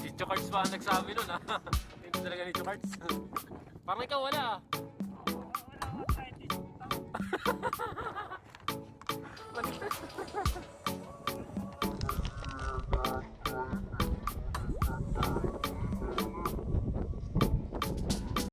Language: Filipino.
Si Chocards pa ang nagsabi nun ha. Hindi talaga ni Chocards. Parang ikaw wala ah. Wala.